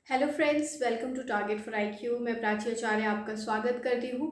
Hello friends, welcome to Target for IQ. मैं प्राची आचार्य आपका स्वागत करती हूँ।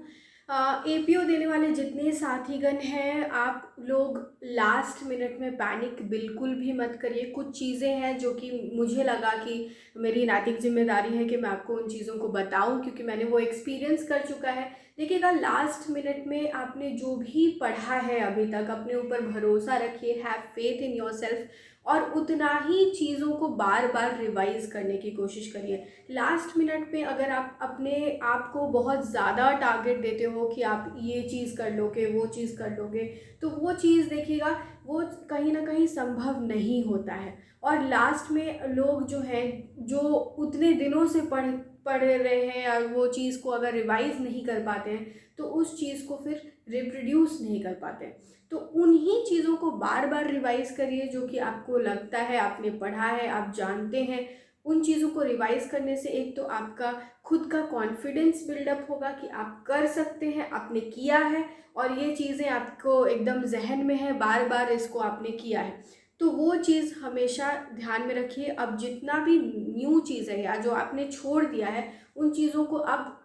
एपीओ देने वाले जितने साथीगण हैं, आप लोग लास्ट मिनट में पैनिक बिल्कुल भी मत करिए। कुछ चीज़ें हैं जो कि मुझे लगा कि मेरी नैतिक जिम्मेदारी है कि मैं आपको उन चीज़ों को बताऊं, क्योंकि मैंने वो एक्सपीरियंस कर चुका है। देखिएगा, लास्ट मिनट में आपने जो भी पढ़ा है अभी तक, अपने ऊपर भरोसा रखिए, have faith in your self, और उतना ही चीज़ों को बार बार रिवाइज करने की कोशिश करिए। लास्ट मिनट में अगर आप अपने आप को बहुत ज़्यादा टारगेट देते हो कि आप ये चीज़ कर लोगे, वो चीज़ कर लोगे, तो वो चीज़ देखिएगा, वो कहीं ना कहीं संभव नहीं होता है। और लास्ट में लोग जो हैं, जो उतने दिनों से पढ़ रहे हैं, और वो चीज़ को अगर रिवाइज नहीं कर पाते हैं तो उस चीज़ को फिर रिप्रोड्यूस नहीं कर पाते। तो उन्हीं चीज़ों को बार बार रिवाइज करिए जो कि आपको लगता है, आपने पढ़ा है, आप जानते हैं। उन चीज़ों को रिवाइज करने से एक तो आपका खुद का कॉन्फिडेंस बिल्डअप होगा कि आप कर सकते हैं, आपने किया है, और ये चीज़ें आपको एकदम जहन में है, बार बार इसको आपने किया है। तो वो चीज़ हमेशा ध्यान में रखिए। अब जितना भी न्यू चीज़ है या जो आपने छोड़ दिया है, उन चीज़ों को अब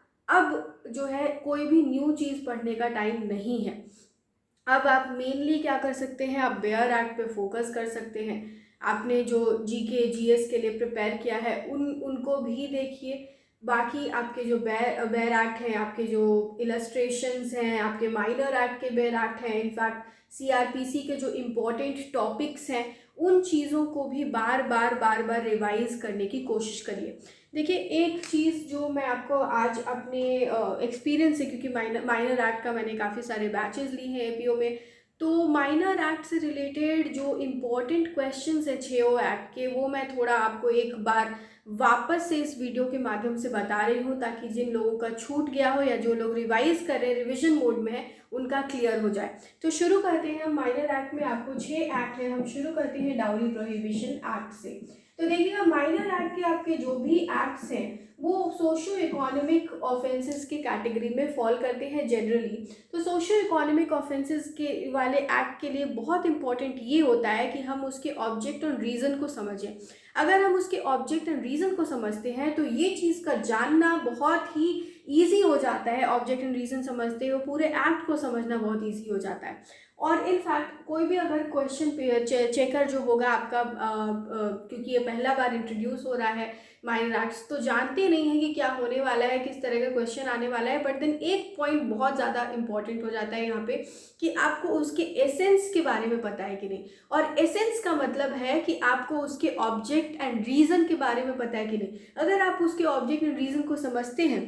जो है, कोई भी न्यू चीज़ पढ़ने का टाइम नहीं है। अब आप मेनली क्या कर सकते हैं, आप बेयर एक्ट पे फोकस कर सकते हैं। आपने जो जीके जीएस के लिए प्रिपेयर किया है उनको भी देखिए। बाकी आपके जो बेयर एक्ट हैं, आपके जो इलस्ट्रेशंस हैं, आपके माइनर एक्ट के बेयर एक्ट हैं, इनफैक्ट सीआरपीसी के जो इम्पोर्टेंट टॉपिक्स हैं, उन चीज़ों को भी बार बार रिवाइज करने की कोशिश करिए। देखिए, एक चीज़ जो मैं आपको आज अपने एक्सपीरियंस से, क्योंकि माइनर एक्ट का मैंने काफ़ी सारे बैचेस लिए हैं एपीओ में, तो माइनर एक्ट से रिलेटेड जो इम्पोर्टेंट क्वेश्चंस हैं 6 एक्ट के, वो मैं थोड़ा आपको एक बार वापस से इस वीडियो के माध्यम से बता रही हूँ, ताकि जिन लोगों का छूट गया हो या जो लोग रिवाइज कर रहे हैं, रिविजन मोड में है, उनका क्लियर हो जाए। तो शुरू करते हैं हम। माइनर एक्ट में आपको 6 एक्ट है। हम शुरू करते हैं डाउरी प्रोहिबिशन एक्ट से। तो देखिएगा, माइनर एक्ट के आपके जो भी एक्ट्स हैं, वो सोशियो इकोनॉमिक ऑफेंसेस की कैटेगरी में फॉल करते हैं जनरली। तो सोशियो इकोनॉमिक ऑफेंसेस के वाले एक्ट के लिए बहुत इंपॉर्टेंट ये होता है कि हम उसके ऑब्जेक्ट और रीज़न को समझें। अगर हम उसके ऑब्जेक्ट एंड रीज़न को समझते हैं तो ये चीज़ का जानना बहुत ही ईजी हो जाता है। ऑब्जेक्ट एंड रीज़न समझते हो, पूरे एक्ट को समझना बहुत ईजी हो जाता है। और इनफैक्ट कोई भी अगर क्वेश्चन चेकर जो होगा आपका, क्योंकि ये पहला बार इंट्रोड्यूस हो रहा है माइनर आर्ट्स, तो जानते नहीं है कि क्या होने वाला है, किस तरह का क्वेश्चन आने वाला है। बट देन एक पॉइंट बहुत ज़्यादा इंपॉर्टेंट हो जाता है यहाँ पे, कि आपको उसके एसेंस के बारे में पता है कि नहीं। और एसेंस का मतलब है कि आपको उसके ऑब्जेक्ट एंड रीज़न के बारे में पता है कि नहीं। अगर आप उसके ऑब्जेक्ट एंड रीज़न को समझते हैं,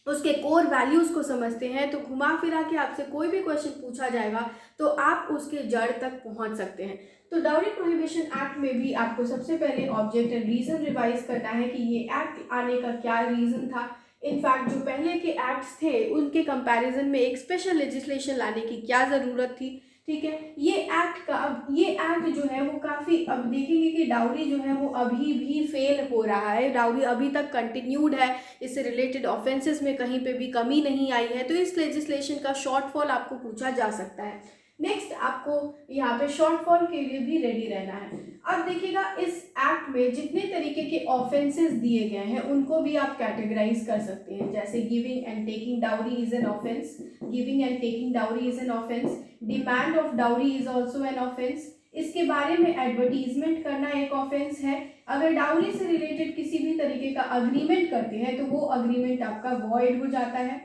उसके कोर वैल्यूज़ को समझते हैं, तो घुमा फिरा के आपसे कोई भी क्वेश्चन पूछा जाएगा तो आप उसके जड़ तक पहुंच सकते हैं। तो डाउरी प्रोहिबिशन एक्ट में भी आपको सबसे पहले ऑब्जेक्ट एंड रीज़न रिवाइज करना है कि ये एक्ट आने का क्या रीज़न था। इनफैक्ट जो पहले के एक्ट्स थे उनके कंपैरिजन में एक स्पेशल लेजिस्लेशन लाने की क्या ज़रूरत थी। ठीक है, ये एक्ट का, अब ये एक्ट जो है वो काफ़ी, अब देखेंगे कि डाउरी जो है वो अभी भी फेल हो रहा है। डाउरी अभी तक कंटिन्यूड है, इससे रिलेटेड ऑफेंसेस में कहीं पे भी कमी नहीं आई है। तो इस लेजिस्लेशन का शॉर्टफॉल आपको पूछा जा सकता है। नेक्स्ट, आपको यहाँ पे शॉर्टफॉल के लिए भी रेडी रहना है। अब देखिएगा, इस एक्ट में जितने तरीके के ऑफेंसेस दिए गए हैं उनको भी आप कैटेगराइज कर सकते हैं। जैसे giving and taking dowry is an offence, giving and taking dowry is an offence, demand of dowry is also an offence, इसके बारे में एडवर्टीजमेंट करना एक ऑफेंस है। अगर डाउरी से रिलेटेड किसी भी तरीके का अग्रीमेंट करते हैं तो वो अग्रीमेंट आपका वॉइड हो जाता है।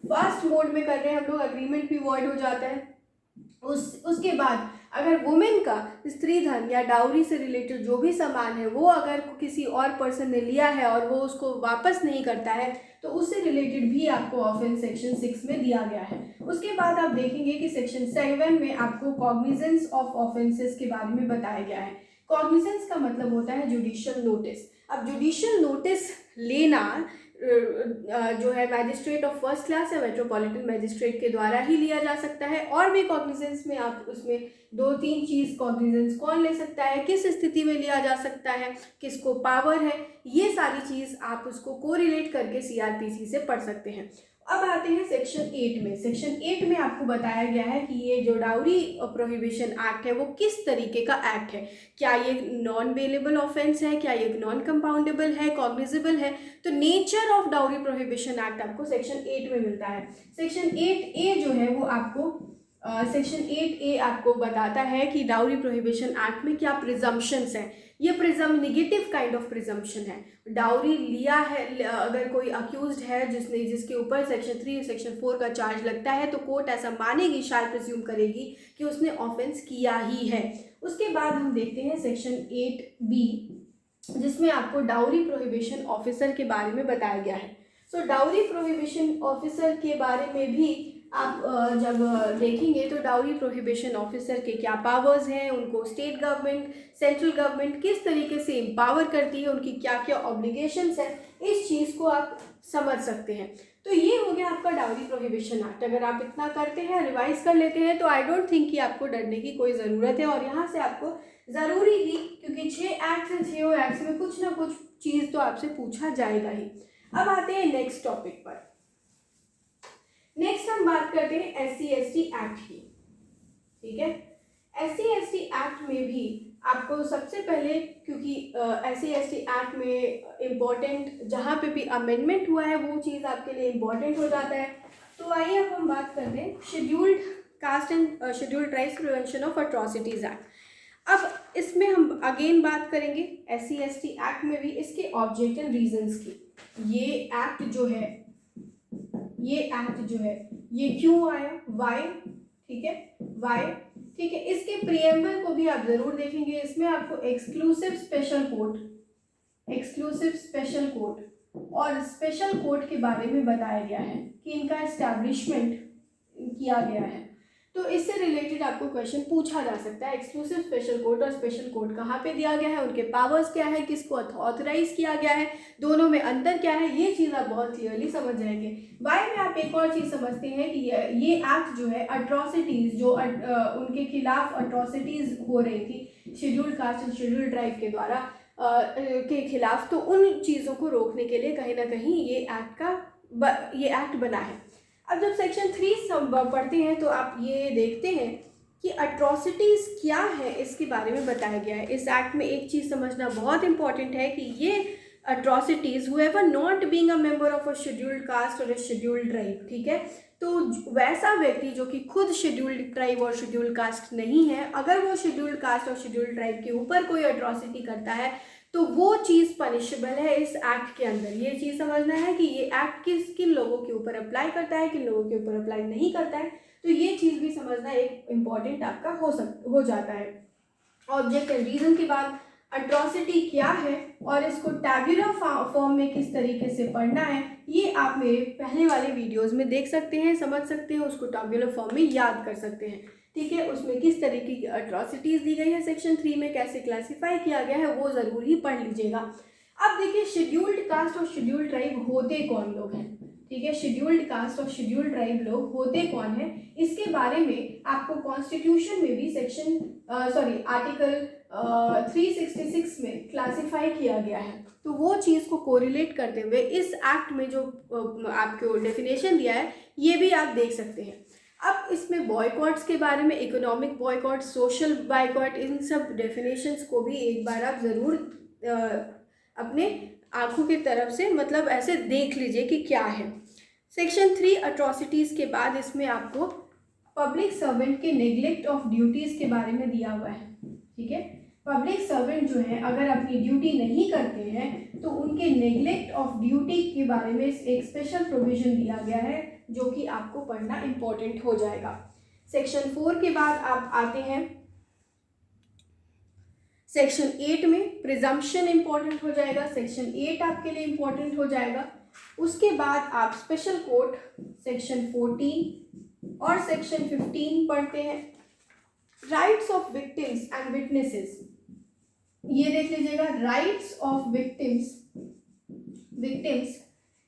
फर्स्ट मोड में कर रहे हैं हम लोग, अग्रीमेंट भी वॉइड हो जाता है। उसके बाद अगर वुमेन का स्त्री धन या डाउरी से रिलेटेड जो भी सामान है वो अगर किसी और पर्सन ने लिया है और वो उसको वापस नहीं करता है, तो उससे रिलेटेड भी आपको ऑफेंस सेक्शन 6 में दिया गया है। उसके बाद आप देखेंगे कि सेक्शन 7 में आपको कॉग्निजेंस ऑफ ऑफेंसेस के बारे में बताया गया है। कॉग्निजेंस का मतलब होता है जुडिशियल नोटिस। अब जुडिशियल नोटिस लेना जो है मैजिस्ट्रेट ऑफ फर्स्ट क्लास या मेट्रोपॉलिटन मैजिस्ट्रेट के द्वारा ही लिया जा सकता है। और भी कॉग्निजेंस में आप उसमें 2-3 चीज़, कॉग्निजेंस कौन ले सकता है, किस स्थिति में लिया जा सकता है, किसको पावर है, ये सारी चीज़ आप उसको कोरिलेट करके सीआरपीसी से पढ़ सकते हैं। अब आते हैं सेक्शन 8 में। सेक्शन 8 में आपको बताया गया है कि ये जो डाउरी प्रोहिबिशन एक्ट है वो किस तरीके का एक्ट है, क्या ये नॉन बेलेबल ऑफेंस है, क्या ये नॉन कंपाउंडेबल है, कॉग्निजेबल है। तो nature of dowry prohibition act आपको सेक्शन 8 में मिलता है। सेक्शन 8A जो है वो आपको सेक्शन 8A आपको बताता है कि डाउरी प्रोहिबिशन एक्ट में क्या प्रिजम्पशंस हैं। ये नेगेटिव काइंड ऑफ प्रिजम्पशन है। डाउरी लिया है, अगर कोई अक्यूज्ड है जिसके ऊपर सेक्शन 3 सेक्शन 4 का चार्ज लगता है, तो कोर्ट ऐसा मानेगी, शायद प्रिज्यूम करेगी कि उसने ऑफेंस किया ही है। उसके बाद हम देखते हैं सेक्शन 8B, जिसमें आपको डाउरी प्रोहिबिशन ऑफिसर के बारे में बताया गया है। सो डाउरी प्रोहिबिशन ऑफिसर के बारे में भी आप जब देखेंगे तो डाउरी प्रोहिबिशन ऑफिसर के क्या पावर्स हैं, उनको स्टेट गवर्नमेंट, सेंट्रल गवर्नमेंट किस तरीके से एम्पावर करती है, उनकी क्या क्या ऑब्लिगेशंस हैं, इस चीज़ को आप समझ सकते हैं। तो ये हो गया आपका डाउरी प्रोहिबिशन एक्ट। अगर आप इतना करते हैं, रिवाइज कर लेते हैं, तो आई डोंट थिंक कि आपको डरने की कोई ज़रूरत है। और यहाँ से आपको ज़रूरी ही, क्योंकि 6 एक्ट्स हैं, 6 एक्ट्स में कुछ ना कुछ चीज़ तो आपसे पूछा जाएगा ही। अब आते हैं नेक्स्ट टॉपिक पर। नेक्स्ट हम बात करते हैं SC/ST एक्ट की। ठीक है, SC/ST एक्ट में भी आपको सबसे पहले, क्योंकि SC/ST एक्ट में इम्पोर्टेंट जहाँ पे भी अमेंडमेंट हुआ है वो चीज़ आपके लिए इम्पोर्टेंट हो जाता है। तो आइए अब हम बात करते हैं scheduled caste and scheduled tribes prevention of atrocities act. अब इसमें हम अगेन बात करेंगे SC/ST एक्ट में भी इसके ऑब्जेक्ट एंड रीजंस की। ये एक्ट जो है ये क्यों आया, वाई, ठीक है, वाई, ठीक है। इसके प्रिएम्बल को भी आप जरूर देखेंगे। इसमें आपको एक्सक्लूसिव स्पेशल कोर्ट और स्पेशल कोर्ट के बारे में बताया गया है कि इनका एस्टैब्लिशमेंट किया गया है। तो इससे रिलेटेड आपको क्वेश्चन पूछा जा सकता है, एक्सक्लूसिव स्पेशल कोर्ट और स्पेशल कोर्ट कहाँ पे दिया गया है, उनके पावर्स क्या है, किसको ऑथराइज किया गया है, दोनों में अंतर क्या है, ये चीज़ आप बहुत क्लियरली समझ जाएंगे। वाई में आप एक और चीज़ समझते हैं कि ये एक्ट जो है अट्रॉसिटीज़, जो उनके खिलाफ अट्रॉसिटीज़ हो रही थी scheduled caste and scheduled tribe के द्वारा के खिलाफ, तो उन चीज़ों को रोकने के लिए कहीं ना कहीं ये एक्ट बना है। अब जब सेक्शन 3 पढ़ते हैं तो आप ये देखते हैं कि अट्रॉसिटीज़ क्या है, इसके बारे में बताया गया है। इस एक्ट में एक चीज़ समझना बहुत इंपॉर्टेंट है कि ये atrocities whoever not being a member of a scheduled caste or a scheduled tribe, ठीक है, तो वैसा व्यक्ति जो कि खुद शेड्यूल्ड ट्राइब और शेड्यूल्ड कास्ट नहीं है, अगर वो शेड्यूल्ड कास्ट और शेड्यूल्ड ट्राइब के ऊपर कोई अट्रॉसिटी करता है तो वो चीज़ पनिशेबल है इस एक्ट के अंदर। ये चीज़ समझना है कि ये एक्ट किन लोगों के ऊपर अप्लाई करता है, किन लोगों के ऊपर अप्लाई नहीं करता है। तो ये चीज़ भी समझना एक इम्पॉर्टेंट आपका हो जाता है। ऑब्जेक्ट एंड रीजन के बाद अट्रॉसिटी क्या है और इसको टैब्यूलर फॉर्म में किस तरीके से पढ़ना है, ये आप मेरे पहले वाले वीडियोस में देख सकते हैं, समझ सकते हैं, उसको टैब्यूलर फॉर्म में याद कर सकते हैं। ठीक है, उसमें किस तरीके की अट्रॉसिटीज़ दी गई है, सेक्शन 3 में कैसे क्लासीफाई किया गया है, वो ज़रूर ही पढ़ लीजिएगा। अब देखिए शेड्यूल्ड कास्ट और शेड्यूल्ड ट्राइब होते कौन लोग हैं, ठीक है, शेड्यूल्ड कास्ट और शेड्यूल्ड ट्राइब लोग होते कौन हैं, इसके बारे में आपको कॉन्स्टिट्यूशन में भी आर्टिकल 366 में क्लासीफाई किया गया है। तो वो चीज़ को कोरिलेट करते हुए इस एक्ट में जो आपको डेफिनेशन दिया है ये भी आप देख सकते हैं। अब इसमें बॉयकॉट्स के बारे में, इकोनॉमिक बॉयकॉट, सोशल बॉयकॉट, इन सब डेफिनेशंस को भी एक बार आप ज़रूर अपने आंखों की तरफ से मतलब ऐसे देख लीजिए कि क्या है। सेक्शन 3 अट्रॉसिटीज़ के बाद इसमें आपको पब्लिक सर्वेंट के नेग्लेक्ट ऑफ ड्यूटीज़ के बारे में दिया हुआ है। ठीक है, पब्लिक सर्वेंट जो है अगर अपनी ड्यूटी नहीं करते हैं तो उनके नेग्लेक्ट ऑफ ड्यूटी के बारे में एक स्पेशल प्रोविजन दिया गया है जो कि आपको पढ़ना इम्पोर्टेंट हो जाएगा। सेक्शन 4 के बाद आप आते हैं सेक्शन 8 में, प्रिजम्पशन इम्पोर्टेंट हो जाएगा, सेक्शन 8 आपके लिए इम्पोर्टेंट हो जाएगा। उसके बाद आप स्पेशल कोर्ट सेक्शन 14 और सेक्शन 15 पढ़ते हैं। Rights of victims and witnesses, ये देख लीजिएगा, rights of victims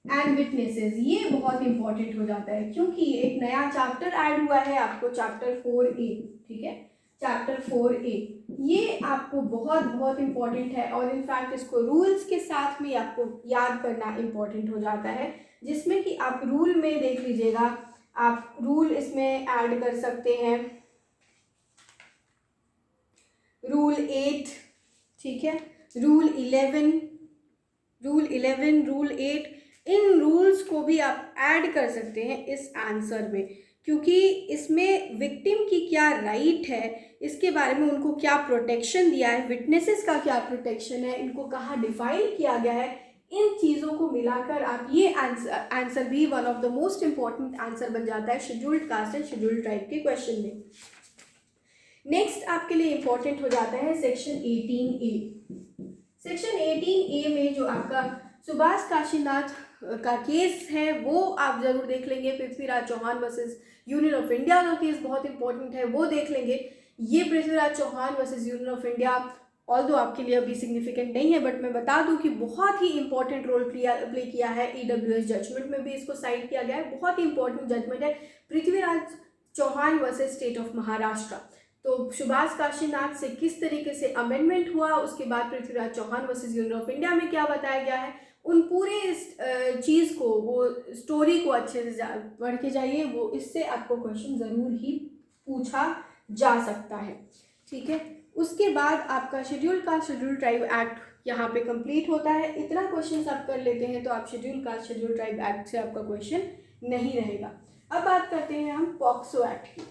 and witnesses, ये बहुत इंपॉर्टेंट हो जाता है क्योंकि एक नया चैप्टर ऐड हुआ है आपको, चैप्टर 4A, ठीक है, चैप्टर 4A, ये आपको बहुत बहुत इंपॉर्टेंट है और इनफैक्ट इसको रूल्स के साथ में आपको याद करना इंपॉर्टेंट हो जाता है। जिसमें कि आप रूल में देख लीजिएगा, आप रूल इसमें ऐड कर सकते हैं, रूल 8, ठीक है, रूल 11, रूल 8, इन रूल्स को भी आप ऐड कर सकते हैं इस आंसर में, क्योंकि इसमें विक्टिम की क्या राइट है, इसके बारे में उनको क्या प्रोटेक्शन दिया है, विटनेसेस का क्या प्रोटेक्शन है, इनको कहाँ डिफाइन किया गया है, इन चीज़ों को मिलाकर आप ये आंसर भी one of the most important answer बन जाता है scheduled caste and scheduled tribe के क्वेश्चन में। नेक्स्ट आपके लिए इम्पॉर्टेंट हो जाता है सेक्शन 18A। सेक्शन 18A में जो आपका सुभाष काशीनाथ का केस है वो आप जरूर देख लेंगे। Prithviraj Chauhan versus Union of India का केस बहुत इंपॉर्टेंट है, वो देख लेंगे। ये Prithviraj Chauhan versus Union of India although आपके लिए अभी सिग्निफिकेंट नहीं है, बट मैं बता दूं कि बहुत ही इंपॉर्टेंट रोल प्ले किया है EWS जजमेंट में भी इसको साइड किया गया है। बहुत ही इंपॉर्टेंट जजमेंट है Prithviraj Chauhan versus State of Maharashtra. तो सुभाष काशीनाथ से किस तरीके से अमेंडमेंट हुआ, उसके बाद Prithviraj Chauhan versus Union of India में क्या बताया गया है, उन पूरे इस चीज़ को, वो स्टोरी को अच्छे से पढ़ के जाइए, वो इससे आपको क्वेश्चन ज़रूर ही पूछा जा सकता है, ठीक है। उसके बाद आपका schedule caste schedule tribe act यहाँ पे कंप्लीट होता है। इतना क्वेश्चन आप कर लेते हैं तो आप schedule caste schedule tribe act से आपका क्वेश्चन नहीं रहेगा। अब बात करते हैं हम पॉक्सो एक्ट की।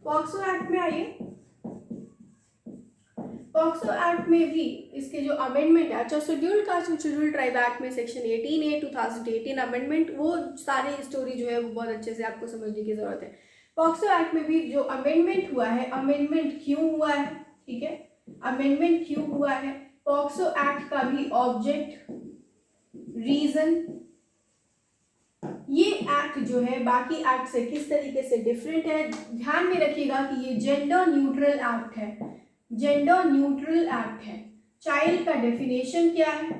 पॉक्सो एक्ट में आइए। पॉक्सो एक्ट में भी इसके जो अमेंडमेंट है, अच्छा schedule caste and schedule tribe act में सेक्शन 18A 2018 अमेंडमेंट, वो सारी स्टोरी जो है वो बहुत अच्छे से आपको समझने की जरूरत है। पॉक्सो एक्ट में भी जो अमेंडमेंट हुआ है, अमेंडमेंट क्यों हुआ है, ठीक है, अमेंडमेंट क्यों हुआ है, पॉक्सो एक्ट का भी ऑब्जेक्ट, रीजन, ये एक्ट जो है बाकी एक्ट से किस तरीके से डिफरेंट है। ध्यान में रखिएगा कि ये जेंडर न्यूट्रल एक्ट है, जेंडर न्यूट्रल एक्ट है। चाइल्ड का डेफिनेशन क्या है,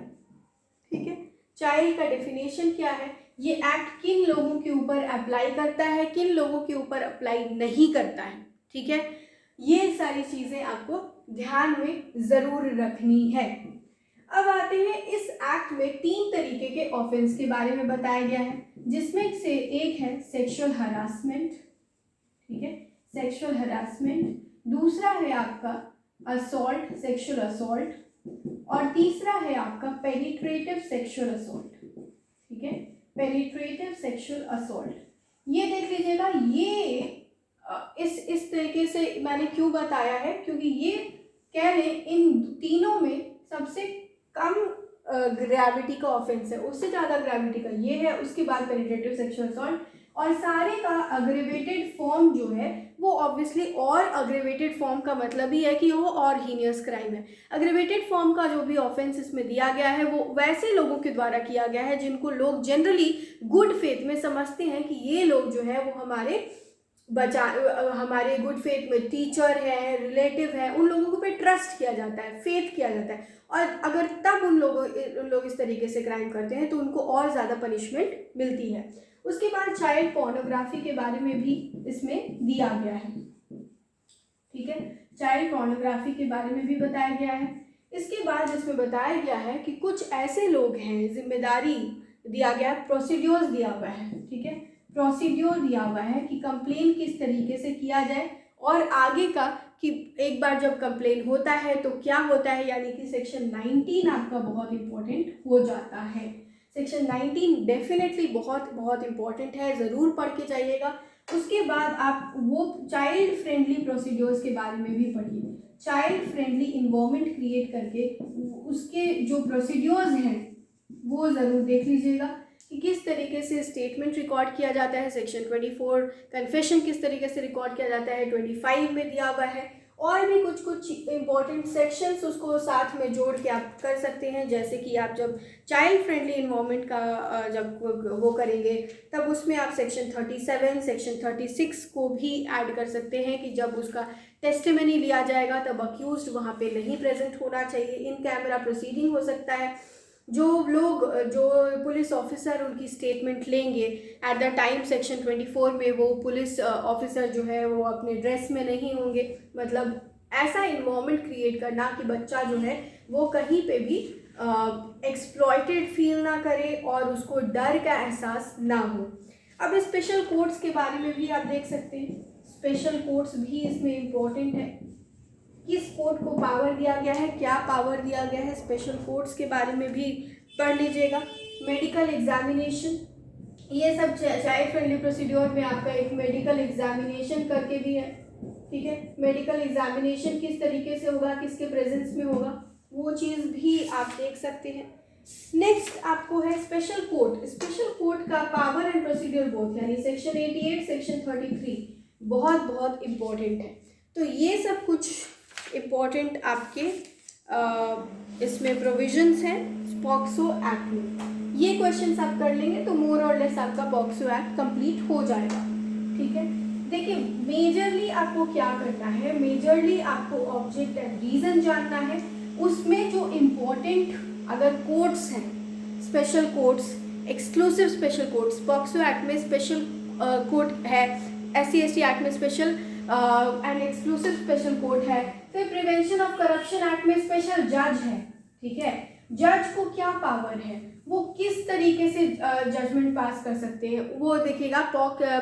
ठीक है, चाइल्ड का डेफिनेशन क्या है, ये एक्ट किन लोगों के ऊपर अप्लाई करता है, किन लोगों के ऊपर अप्लाई नहीं करता है, ठीक है, ये सारी चीजें आपको ध्यान में जरूर रखनी है। अब आते हैं इस एक्ट में 3 तरीके के ऑफेंस के बारे में बताया गया है, जिसमें से एक है सेक्सुअल हरासमेंट, ठीक है, सेक्सुअल हरासमेंट, दूसरा है आपका असॉल्ट, सेक्सुअल असॉल्ट, और तीसरा है आपका पेनिट्रेटिव सेक्सुअल असॉल्ट, ठीक है, पेनिट्रेटिव सेक्सुअल असॉल्ट। ये देख लीजिएगा, ये इस तरीके से मैंने क्यों बताया है, क्योंकि ये कह लें इन तीनों में सबसे कम ग्रेविटी का ऑफेंस है, उससे ज़्यादा ग्रेविटी का ये है, उसके बाद पेनिट्रेटिव सेक्सुअल असॉल्ट, और सारे का अग्रेवेटेड फॉर्म जो है वो ऑब्वियसली, और अग्रेवेटेड फॉर्म का मतलब ही है कि वो और हीनियस क्राइम है। अग्रेवेटेड फॉर्म का जो भी ऑफेंस इसमें दिया गया है वो वैसे लोगों के द्वारा किया गया है जिनको लोग जनरली गुड फेथ में समझते हैं कि ये लोग जो है वो हमारे गुड फेथ में टीचर है, रिलेटिव है, उन लोगों पे ट्रस्ट किया जाता है, फेथ किया जाता है, और अगर तब उन लोग इस तरीके से क्राइम करते हैं तो उनको और ज़्यादा पनिशमेंट मिलती है। उसके बाद चाइल्ड पोर्नोग्राफी के बारे में भी इसमें दिया गया है, ठीक है, चाइल्ड पोर्नोग्राफी के बारे में भी बताया गया है। इसके बाद इसमें बताया गया है कि कुछ ऐसे लोग हैं, जिम्मेदारी दिया गया है, प्रोसीड्योर्स दिया हुआ है, ठीक है, प्रोसीड्योर दिया हुआ है कि कंप्लेन किस तरीके से किया जाए, और आगे का कि एक बार जब कंप्लेन होता है तो क्या होता है, यानी कि सेक्शन 19 आपका बहुत इंपॉर्टेंट हो जाता है। सेक्शन 19 डेफिनेटली बहुत बहुत इंपॉर्टेंट है, ज़रूर पढ़ के जाइएगा। उसके बाद आप वो चाइल्ड फ्रेंडली प्रोसीड्योर्स के बारे में भी पढ़िए, चाइल्ड फ्रेंडली इन्वायरमेंट क्रिएट करके उसके जो प्रोसीड्योर्स हैं वो ज़रूर देख लीजिएगा कि किस तरीके से स्टेटमेंट रिकॉर्ड किया जाता है, सेक्शन 24 कन्फेशन किस तरीके से रिकॉर्ड किया जाता है, 25 में दिया हुआ है, और भी कुछ इंपॉर्टेंट सेक्शंस उसको साथ में जोड़ के आप कर सकते हैं। जैसे कि आप जब चाइल्ड फ्रेंडली इन्वायरमेंट का जब वो करेंगे तब उसमें आप सेक्शन 37 सेक्शन 36 को भी ऐड कर सकते हैं कि जब उसका टेस्टिमनी लिया जाएगा तब अक्यूज्ड वहाँ पे नहीं प्रेजेंट होना चाहिए, इन कैमरा प्रोसीडिंग हो सकता है, जो लोग जो पुलिस ऑफिसर उनकी स्टेटमेंट लेंगे एट द टाइम सेक्शन 24 में वो पुलिस ऑफिसर जो है वो अपने ड्रेस में नहीं होंगे, मतलब ऐसा इन्वायरमेंट क्रिएट करना कि बच्चा जो है वो कहीं पे भी एक्सप्लॉयटेड फील ना करे और उसको डर का एहसास ना हो। अब स्पेशल कोर्ट्स के बारे में भी आप देख सकते हैं, स्पेशल कोर्ट्स भी इसमें इम्पोर्टेंट है। किस कोर्ट को पावर दिया गया है, क्या पावर दिया गया है, स्पेशल कोर्ट्स के बारे में भी पढ़ लीजिएगा। मेडिकल एग्जामिनेशन, ये सब चाइल्ड फ्रेंडली प्रोसीड्योर में आपका एक मेडिकल एग्जामिनेशन करके भी है, ठीक है। मेडिकल एग्जामिनेशन किस तरीके से होगा, किसके प्रेजेंस में होगा, वो चीज़ भी आप देख सकते हैं। नेक्स्ट आपको है स्पेशल कोर्ट। स्पेशल कोर्ट का पावर एंड प्रोसीड्योर बोथ, यानी सेक्शन 88 सेक्शन 33 बहुत बहुत इम्पोर्टेंट है। तो ये सब कुछ इम्पोर्टेंट आपके इसमें प्रोविजंस हैं पॉक्सो एक्ट में। ये क्वेश्चंस आप कर लेंगे तो मोर और लेस आपका पॉक्सो एक्ट कंप्लीट हो जाएगा, ठीक है। देखिए मेजरली आपको क्या करना है, मेजरली आपको ऑब्जेक्ट एंड रीजन जानना है। उसमें जो इम्पोर्टेंट अगर कोर्ट्स हैं, special courts, exclusive special courts, POCSO act में स्पेशल कोर्ट है, SC ST एक्ट में special and exclusive special court है, फिर प्रिवेंशन ऑफ करप्शन एक्ट में स्पेशल जज है, ठीक है। जज को क्या पावर है, वो किस तरीके से जजमेंट पास कर सकते हैं, वो देखिएगा।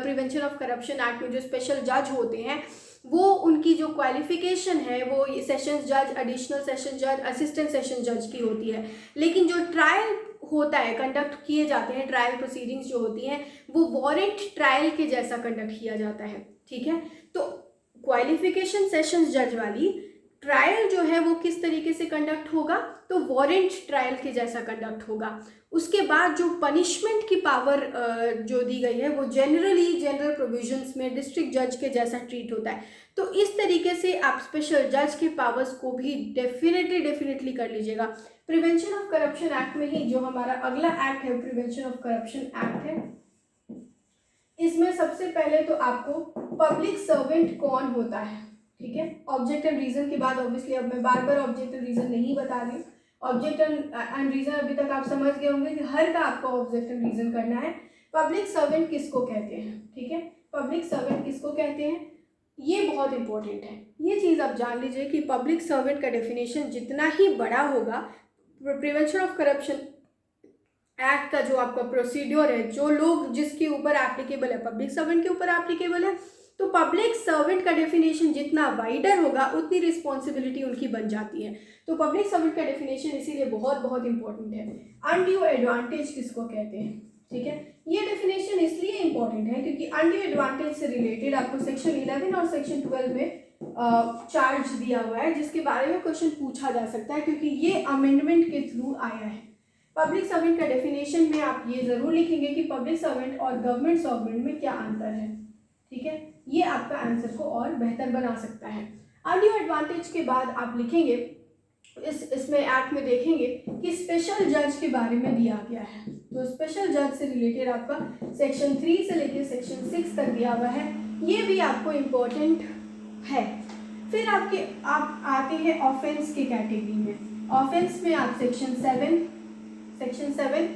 प्रिवेंशन ऑफ करप्शन एक्ट में जो स्पेशल जज होते हैं वो उनकी जो क्वालिफिकेशन है वो सेशंस जज, एडिशनल सेशन जज, असिस्टेंट सेशन जज की होती है। लेकिन जो ट्रायल होता है, कंडक्ट किए जाते हैं, ट्रायल प्रोसीडिंग्स जो होती हैं वो वारंट ट्रायल के जैसा कंडक्ट किया जाता है, ठीक है। तो क्वालिफिकेशन सेशंस जज वाली ट्रायल जो है वो किस तरीके से कंडक्ट होगा, तो वारंट ट्रायल के जैसा कंडक्ट होगा। उसके बाद जो पनिशमेंट की पावर जो दी गई है वो जनरल प्रोविजंस में डिस्ट्रिक्ट जज के जैसा ट्रीट होता है। तो इस तरीके से आप स्पेशल जज के पावर्स को भी डेफिनेटली कर लीजिएगा। प्रिवेंशन ऑफ करप्शन एक्ट में ही जो हमारा अगला एक्ट है प्रिवेंशन ऑफ करप्शन एक्ट है। इसमें सबसे पहले तो आपको पब्लिक सर्वेंट कौन होता है, ठीक है। ऑब्जेक्ट एंड रीजन के बाद ऑब्वियसली अब मैं बार बार ऑब्जेक्ट एंड रीजन नहीं बता रही हूँ। ऑब्जेक्ट एंड रीजन अभी तक आप समझ गए होंगे कि हर का आपको ऑब्जेक्ट एंड रीजन करना है। पब्लिक सर्वेंट किसको कहते हैं, ठीक है, पब्लिक सर्वेंट किसको कहते हैं, ये बहुत इंपॉर्टेंट है। ये चीज़ आप जान लीजिए कि पब्लिक सर्वेंट का डेफिनेशन जितना ही बड़ा होगा, प्रिवेंशन ऑफ करप्शन एक्ट का जो आपका प्रोसीड्योर है, जो लोग जिसके ऊपर एप्लीकेबल है, पब्लिक सर्वेंट के ऊपर एप्लीकेबल है, तो पब्लिक सर्वेंट का डेफिनेशन जितना वाइडर होगा उतनी रिस्पॉन्सिबिलिटी उनकी बन जाती है। तो पब्लिक सर्वेंट का डेफिनेशन इसीलिए बहुत बहुत इंपॉर्टेंट है। अनड्यू एडवांटेज किसको कहते हैं, ठीक है। ये डेफिनेशन इसलिए इंपॉर्टेंट है क्योंकि अनड्यू एडवांटेज से रिलेटेड आपको सेक्शन 11 और सेक्शन 12 में चार्ज दिया हुआ है, जिसके बारे में क्वेश्चन पूछा जा सकता है क्योंकि ये अमेंडमेंट के थ्रू आया है। पब्लिक सर्वेंट का डेफिनेशन में आप ये जरूर लिखेंगे कि पब्लिक सर्वेंट और गवर्नमेंट सर्वेंट में क्या अंतर है, ठीक है। ये आपका आंसर को और बेहतर बना सकता है। अनड्यू एडवांटेज के बाद आप लिखेंगे इसमें एक्ट में देखेंगे कि स्पेशल जज के बारे में दिया गया है। तो स्पेशल जज से रिलेटेड आपका सेक्शन 3 से लेकर सेक्शन 6 तक दिया हुआ है, ये भी आपको इम्पोर्टेंट है। फिर आप आते हैं ऑफेंस की कैटेगरी में। ऑफेंस में आप सेक्शन 7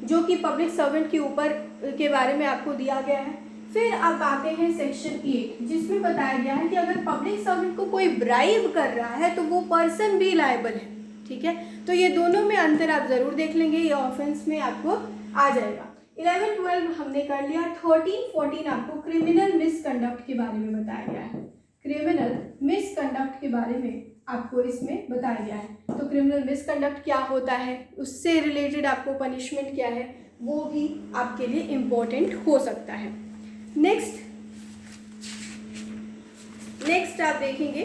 जो कि पब्लिक सर्वेंट के ऊपर के बारे में आपको दिया गया है। फिर आप आते हैं सेक्शन 8 जिसमें बताया गया है कि अगर पब्लिक सर्वेंट को कोई ब्राइब कर रहा है तो वो पर्सन भी लायबल है, ठीक है। तो ये दोनों में अंतर आप जरूर देख लेंगे, ये ऑफेंस में आपको आ जाएगा। 11-12 हमने कर लिया। 13-14 आपको क्रिमिनल मिसकंडक्ट के बारे में बताया गया है। क्रिमिनल मिसकंडक्ट के बारे में आपको इसमें बताया गया है। तो क्रिमिनल मिसकंडक्ट क्या होता है, उससे रिलेटेड आपको पनिशमेंट क्या है, वो भी आपके लिए इम्पोर्टेंट हो सकता है। नेक्स्ट आप देखेंगे,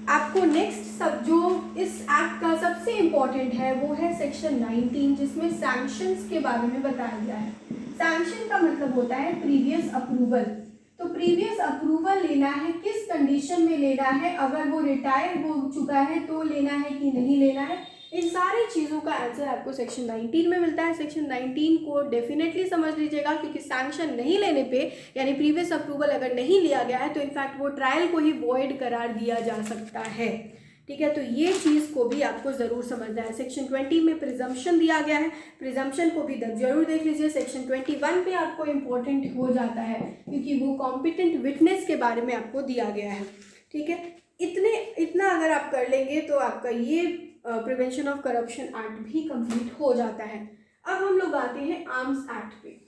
आपको नेक्स्ट सब जो इस एक्ट का सबसे इम्पोर्टेंट है वो है सेक्शन 19 जिसमें सैंक्शंस के बारे में बताया गया है। सैंक्शन का मतलब होता है प्रीवियस अप्रूवल। तो प्रीवियस अप्रूवल लेना है, किस कंडीशन में लेना है, अगर वो रिटायर हो चुका है तो लेना है कि नहीं लेना है, इन सारी चीज़ों का आंसर आपको सेक्शन 19 में मिलता है। सेक्शन 19 को डेफिनेटली समझ लीजिएगा क्योंकि सैंक्शन नहीं लेने पे यानी प्रीवियस अप्रूवल अगर नहीं लिया गया है तो इनफैक्ट वो ट्रायल को ही वॉइड करार दिया जा सकता है, ठीक है, तो ये चीज़ को भी आपको ज़रूर समझना है। सेक्शन 20 में प्रिजम्पशन दिया गया है, प्रिजम्पशन को भी जरूर देख लीजिए। सेक्शन 21 पे आपको इम्पोर्टेंट हो जाता है क्योंकि वो कॉम्पिटेंट विटनेस के बारे में आपको दिया गया है। ठीक है, इतना अगर आप कर लेंगे तो आपका ये प्रिवेंशन ऑफ करप्शन एक्ट भी कंप्लीट हो जाता है। अब हम लोग आते हैं आर्म्स एक्ट पे।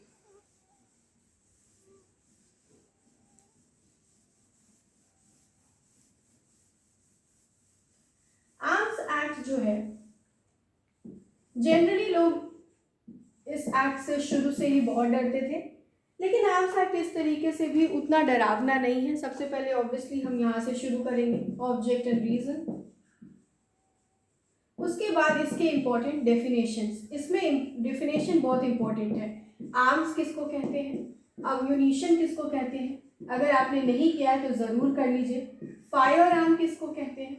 आर्म्स एक्ट जो है, जनरली लोग इस एक्ट से शुरू से ही बहुत डरते थे, लेकिन आर्म्स एक्ट इस तरीके से भी उतना डरावना नहीं है। सबसे पहले ऑब्वियसली हम यहाँ से शुरू करेंगे, ऑब्जेक्ट एंड रीजन। उसके बाद इसके इंपॉर्टेंट डेफिनेशंस। इसमें डेफिनेशन बहुत इंपॉर्टेंट है। आर्म्स किसको कहते हैं, अम्यूनिशन किसको कहते हैं, अगर आपने नहीं किया है तो ज़रूर कर लीजिए। फायर आर्म किसको कहते हैं,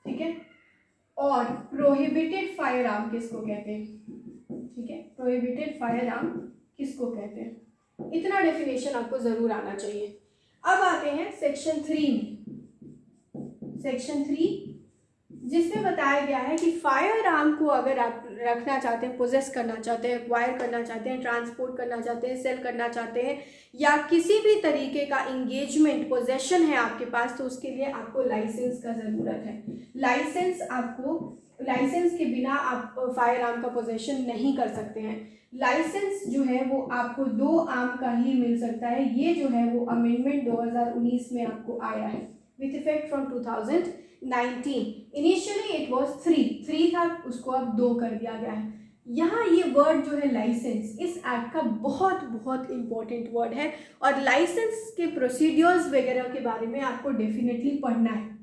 ठीक है, और प्रोहिबिटेड फायर आर्म किसको कहते हैं, ठीक है, प्रोहिबिटेड फायर आर्म किसको कहते हैं। इतना डेफिनेशन आपको ज़रूर आना चाहिए। अब आते हैं सेक्शन 3 में। सेक्शन 3 जिसमें बताया गया है कि फायर आर्म को अगर आप रखना चाहते हैं, पोजेस करना चाहते हैं, एक्वायर करना चाहते हैं, ट्रांसपोर्ट करना चाहते हैं, सेल करना चाहते हैं, या किसी भी तरीके का इंगेजमेंट पोजेशन है आपके पास, तो उसके लिए आपको लाइसेंस का ज़रूरत है। लाइसेंस के बिना आप फायर आर्म का पोजेशन नहीं कर सकते हैं। लाइसेंस जो है वो आपको 2 आर्म का ही मिल सकता है। ये जो है वो अमेंडमेंट 2019 में आपको आया है with effect from 2019। Initially it was 3 था, उसको अब 2 कर दिया गया है। यहाँ ये वर्ड जो है लाइसेंस, इस एक्ट का बहुत बहुत इंपॉर्टेंट वर्ड है, और लाइसेंस के प्रोसीड्यूर्स वगैरह के बारे में आपको डेफिनेटली पढ़ना है।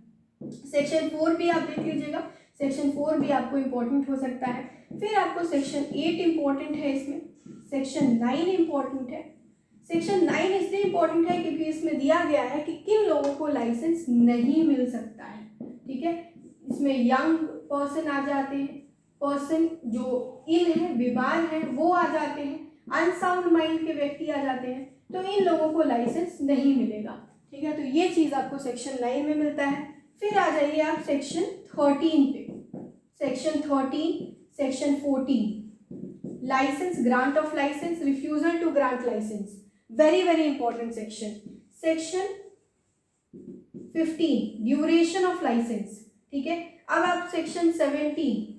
सेक्शन 4 भी आप देख लीजिएगा, सेक्शन 4 भी आपको इम्पोर्टेंट हो सकता है। फिर आपको सेक्शन 8 इम्पोर्टेंट है, इसमें सेक्शन 9 इम्पोर्टेंट है। सेक्शन 9 इसलिए इम्पोर्टेंट है क्योंकि इसमें दिया गया है कि किन लोगों को लाइसेंस नहीं मिल सकता है, ठीक है। इसमें यंग पर्सन आ जाते हैं, पर्सन जो इल है, बीमार है, वो आ जाते हैं, अनसाउंड माइंड के व्यक्ति आ जाते हैं, तो इन लोगों को लाइसेंस नहीं मिलेगा, ठीक है। तो ये चीज़ आपको सेक्शन 9 में मिलता है। फिर आ जाइए आप सेक्शन 13 पे। Section 13, section 14, licence, grant of licence, refusal to grant licence, very very important section. Section 15, duration of licence, ठीक है। अब आप सेक्शन 17,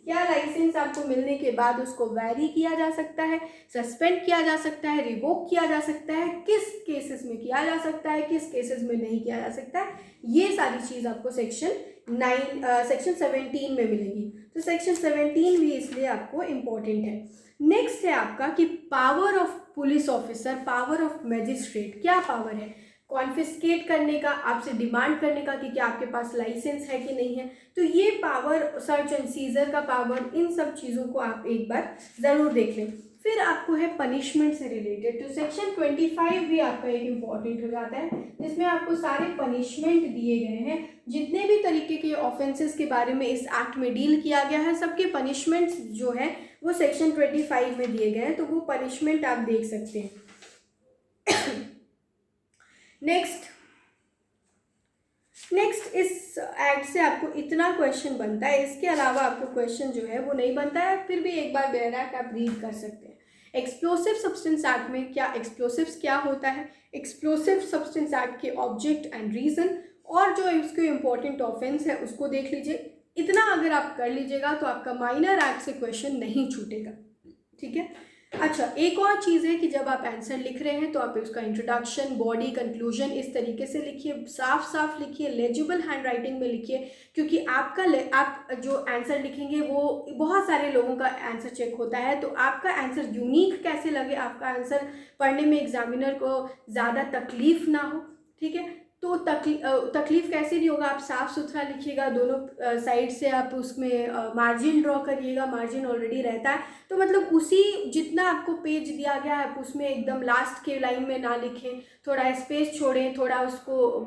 क्या लाइसेंस आपको मिलने के बाद उसको वैरी किया जा सकता है, सस्पेंड किया जा सकता है, रिवोक किया जा सकता है, किस केसेस में किया जा सकता है, किस केसेस में नहीं किया जा सकता है, ये सारी चीज़ आपको सेक्शन 17 में मिलेगी। तो सेक्शन 17 भी इसलिए आपको इम्पोर्टेंट है। नेक्स्ट है आपका कि power of police officer, power of magistrate. क्या पावर है, कॉन्फिस्केट करने का, आपसे डिमांड करने का कि क्या आपके पास लाइसेंस है कि नहीं है। तो ये पावर, सर्च एंड सीजर का पावर, इन सब चीज़ों को आप एक बार ज़रूर देख लें। फिर आपको है पनिशमेंट से रिलेटेड, तो सेक्शन 25 भी आपका एक इम्पॉर्टेंट हो जाता है, जिसमें आपको सारे पनिशमेंट दिए गए हैं। जितने भी तरीके के ऑफेंसेस के बारे में इस एक्ट में डील किया गया है, सबके पनिशमेंट्स जो है वो सेक्शन 25 में दिए गए हैं, तो वो पनिशमेंट आप देख सकते हैं। नेक्स्ट इस एक्ट से आपको इतना क्वेश्चन बनता है, इसके अलावा आपको क्वेश्चन जो है वो नहीं बनता है, फिर भी एक बार बेयर एक्ट आप रीड कर सकते हैं। एक्सप्लोसिव सब्सटेंस एक्ट में क्या, एक्सप्लोसिव्स क्या होता है, एक्सप्लोसिव सब्सटेंस एक्ट के ऑब्जेक्ट एंड रीजन, और जो इसके इम्पोर्टेंट ऑफेंस है उसको देख लीजिए। इतना अगर आप कर लीजिएगा तो आपका माइनर एक्ट से क्वेश्चन नहीं छूटेगा, ठीक है। अच्छा, एक और चीज़ है कि जब आप आंसर लिख रहे हैं तो आप उसका इंट्रोडक्शन, बॉडी, कंक्लूजन इस तरीके से लिखिए, साफ साफ लिखिए, लेजिबल हैंड राइटिंग में लिखिए, क्योंकि आप जो आंसर लिखेंगे वो बहुत सारे लोगों का आंसर चेक होता है, तो आपका आंसर यूनिक कैसे लगे, आपका आंसर पढ़ने में एग्जामिनर को ज़्यादा तकलीफ ना हो, ठीक है। तो तकलीफ कैसे नहीं होगा, आप साफ़ सुथरा लिखिएगा, दोनों साइड से आप उसमें मार्जिन ड्रॉ करिएगा, मार्जिन ऑलरेडी रहता है, तो मतलब उसी जितना आपको पेज दिया गया है आप उसमें एकदम लास्ट के लाइन में ना लिखें, थोड़ा स्पेस छोड़ें, थोड़ा उसको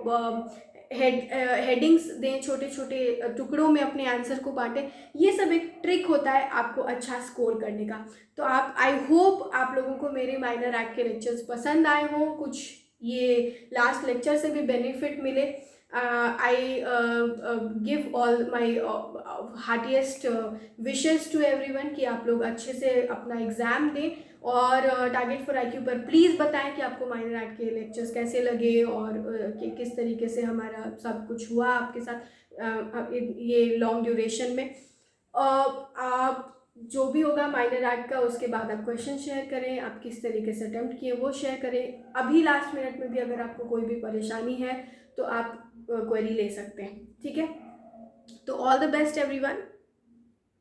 हेडिंग्स दें, छोटे छोटे टुकड़ों में अपने आंसर को बांटें। ये सब एक ट्रिक होता है आपको अच्छा स्कोर करने का। तो आप, आई होप आप लोगों को मेरे माइनर एक्ट के लेक्चर्स पसंद आए हों, कुछ ये लास्ट लेक्चर से भी बेनिफिट मिले। I give all my heartiest wishes to everyone कि आप लोग अच्छे से अपना एग्ज़ाम दें, और टारगेट फॉर आईक्यू पर प्लीज़ बताएं कि आपको माइनर आर्ट के लेक्चर्स कैसे लगे, और कि किस तरीके से हमारा सब कुछ हुआ आपके साथ ये लॉन्ग ड्यूरेशन में। आप जो भी होगा माइनर आर्ट का, उसके बाद आप क्वेश्चन शेयर करें, आप किस तरीके से अटेम्प्ट किए वो शेयर करें। अभी लास्ट मिनट में भी अगर आपको कोई भी परेशानी है तो आप क्वेरी ले सकते हैं, ठीक है। तो ऑल द बेस्ट एवरीवन।